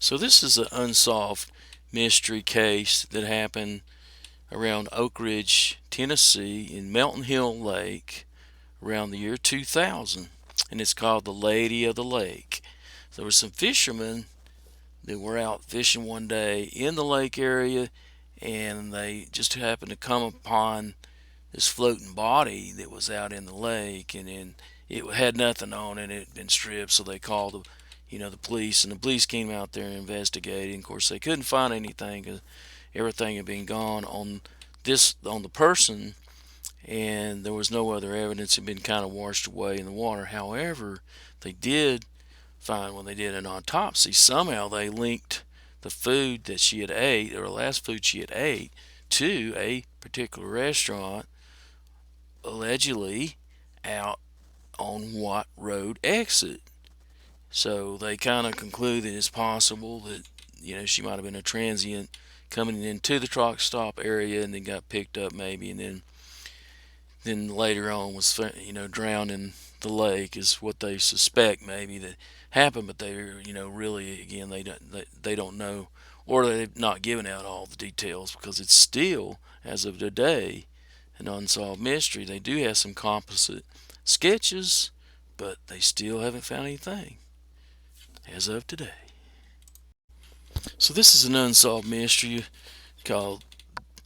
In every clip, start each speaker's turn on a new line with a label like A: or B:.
A: So this is an unsolved mystery case that happened around Oak Ridge, Tennessee in Mountain Hill Lake around the year 2000, and it's called the Lady of the Lake. There were some fishermen that were out fishing one day in the lake area, and they just happened to come upon this floating body that was out in the lake, and then it had nothing on it. It had been stripped, so they called the police, and the police came out there and investigated. And of course, they couldn't find anything because everything had been gone on the person, and there was no other evidence. It had been kind of washed away in the water. However, they did find, when they did an autopsy, somehow they linked the food that she had ate, or the last food she had ate, to a particular restaurant, allegedly out on Watt Road exit. So they kind of concluded it's possible that she might have been a transient coming into the truck stop area and then got picked up maybe, and then later on was drowned in the lake is what they suspect maybe that happened. But they really, again, they don't know, or they've not given out all the details because it's still, as of today, an unsolved mystery. They do have some composite sketches, but they still haven't found anything as of today. So this is an unsolved mystery called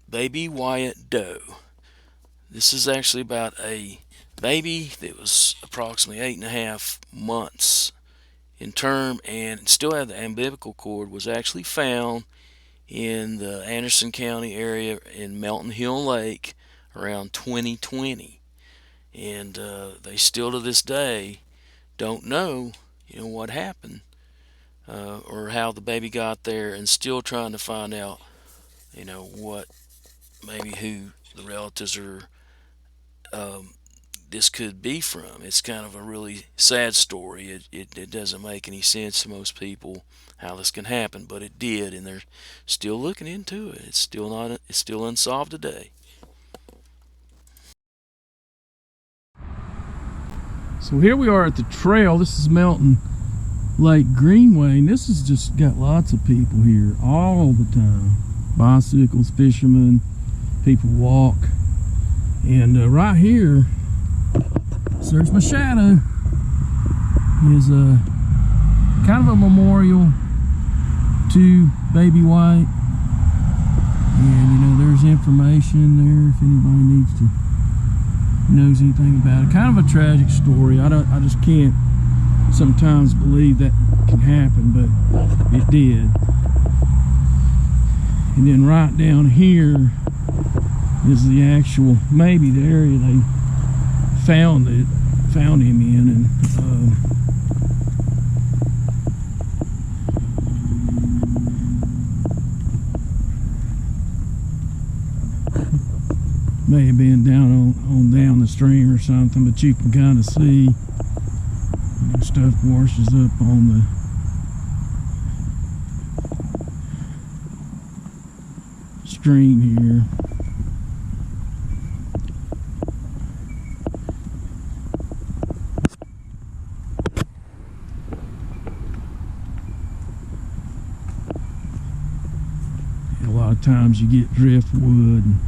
A: Baby Wyatt Doe. This is actually about a baby that was approximately 8.5 months in term and still had the umbilical cord, was actually found in the Anderson County area in Mountain Hill Lake around 2020. And they still to this day don't know what happened or how the baby got there, and still trying to find out what, maybe who the relatives are this could be from. It's kind of a really sad story. It doesn't make any sense to most people how this can happen, but it did, and they're still looking into it. It's still unsolved today.
B: So here we are at the trail. This is Mountain Lake Greenway, and this has just got lots of people here all the time. Bicycles, fishermen, people walk. And right here, so there's my shadow, is kind of a memorial to Baby White. And there's information there if anybody knows anything about it. Kind of a tragic story. I just can't sometimes believe that can happen, but it did. And then right down here is the actual, maybe the area they found him in, and may have been down the stream or something, but you can kind of see stuff washes up on the stream here. A lot of times you get driftwood and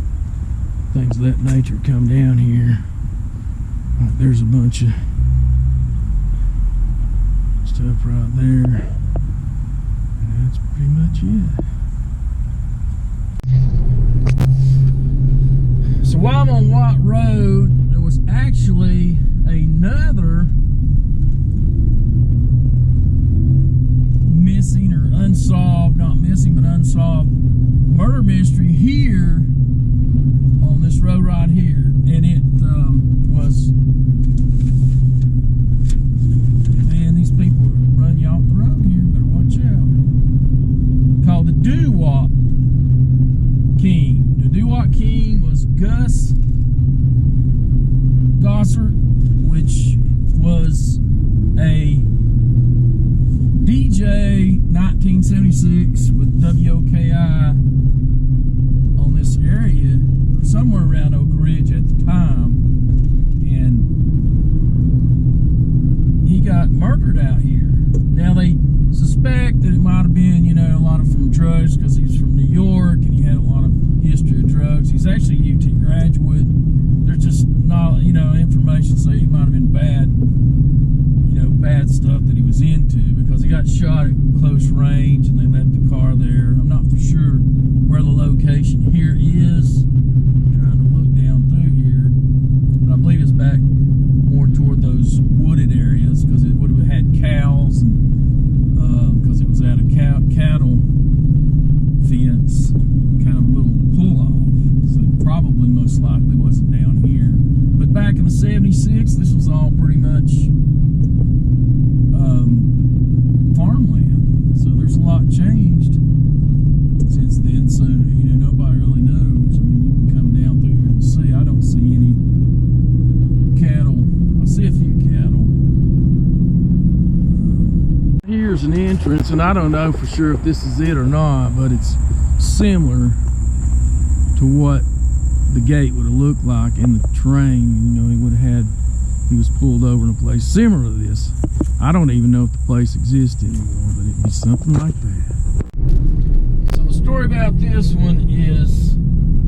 B: things of that nature come down here. Like there's a bunch of stuff right there, and that's pretty much it. So while I'm on Watt Road, there was actually another missing or unsolved, not missing but unsolved, murder mystery here on this road right here. And it was, man, these people are running you off the road here, better watch out. Called the Doo-Wop King. The Doo-Wop King was Gus Gossert, which was a DJ 1976 with WOKI on this area, somewhere around Oak Ridge at the time, and he got murdered out here. Now they suspect that it might have been, wanted from drugs because he was from New York and he had a lot of history of drugs. He's actually a UT graduate. There's just not, information say he might have been bad, bad stuff that he was into, because he got shot at close range and they left the car there. I'm not for sure where the location here is. I'm trying to look down through here, but I believe it's back more toward those wooded areas, because it would have had cows, and because it was at a cattle fence, kind of a little pull-off, so it probably most likely wasn't down here. But back in the 76, this was all pretty much farmland, so there's a lot changed since then, so nobody really knows. I mean, you can come down through here and see. I don't see any cattle. I see a few cattle. Here's an entrance, and I don't know for sure if this is it or not, but it's similar to what the gate would have looked like in the train. He was pulled over in a place similar to this. I don't even know if the place exists anymore, but it'd be something like that. So the story about this one is,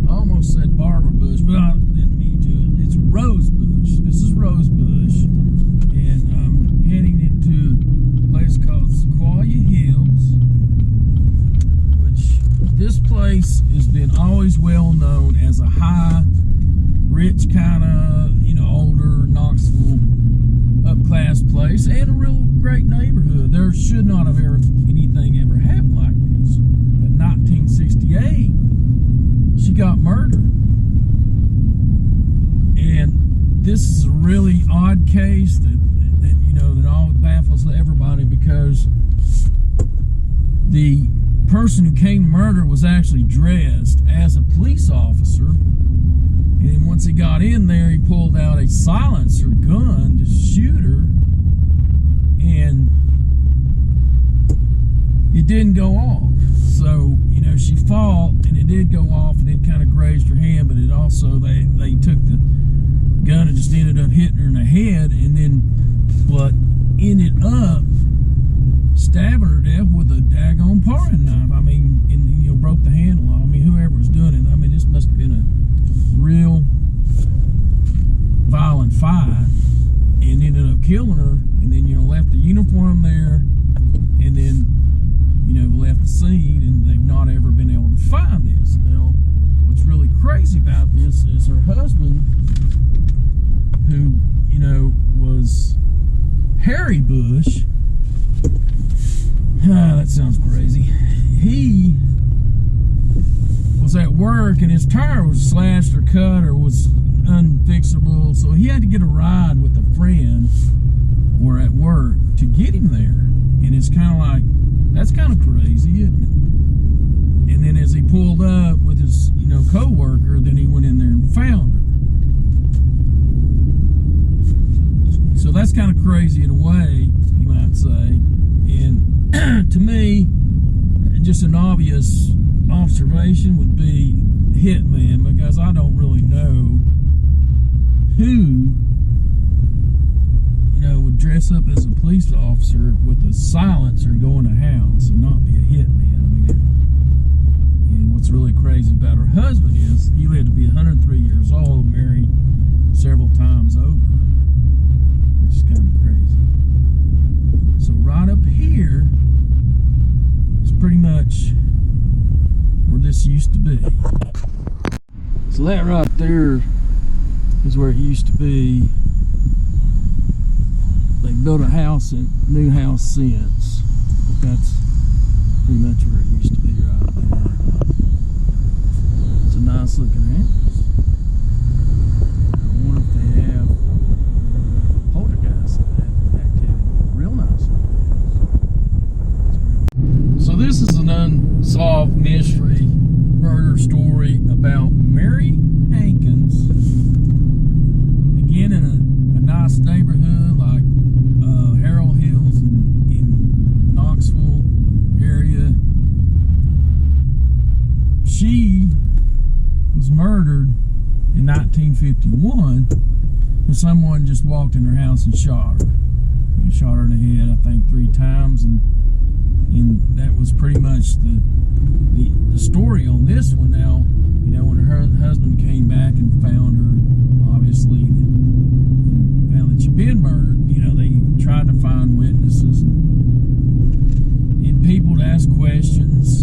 B: I almost said barber bush, but I didn't mean to. It's rose bush. This is rose bush, and I'm heading into a place called Sequoia Hills, which this place has been always well known as a high, rich kind of, older Knoxville up-class place, and a real great neighborhood. There should not have anything ever happened like this. But 1968, she got murdered. And this is a really odd case that all baffles everybody, because the person who came to murder was actually dressed as a police officer. And once he got in there, he pulled out a silencer gun to shoot her, and it didn't go off. So, she fought, and it did go off, and it kind of grazed her hand, but it also, they took the gun and just ended up hitting her in the head, and then what ended up stabbing her to death with a daggone paring knife. I mean, and broke the handle off. I mean, whoever was doing it, I mean, this must have been a real violent fight, and ended up killing her, and then left the uniform there, and then left the scene, and they've not ever been able to find this. Now, what's really crazy about this is her husband, who was Harry Bush. That sounds crazy. He was at work, and his tire was slashed or cut or was unfixable, so he had to get a ride with a friend or at work to get him there. And it's kind of like, that's kind of crazy, isn't it? And then as he pulled up with his co-worker, then he went in there and found her. So that's kind of crazy in a way, you might say. And to me, just an obvious observation would be hitman, because I don't really know who would dress up as a police officer with a silencer and go in a house and not be a hitman. I mean, and what's really crazy about her husband is he lived to be 103 years old, married several times over, which is kind of crazy. So right up here is pretty much where this used to be. So that right there is where it used to be. They built a house, and new house since, but that's pretty much where it used to be right there. It's a nice looking house. I wonder if they have poltergeist activity. Real nice looking house. So this is an unsolved mystery murder story about Mary Hankins. Again, in a nice neighborhood like Harold Hills in Knoxville area. She was murdered in 1951, and someone just walked in her house and shot her. Shot her in the head, I think, 3 times, and that was pretty much the story on this one. Now, you know, when her husband came back and found her, obviously, found that she'd been murdered, you know, they tried to find witnesses and people to ask questions.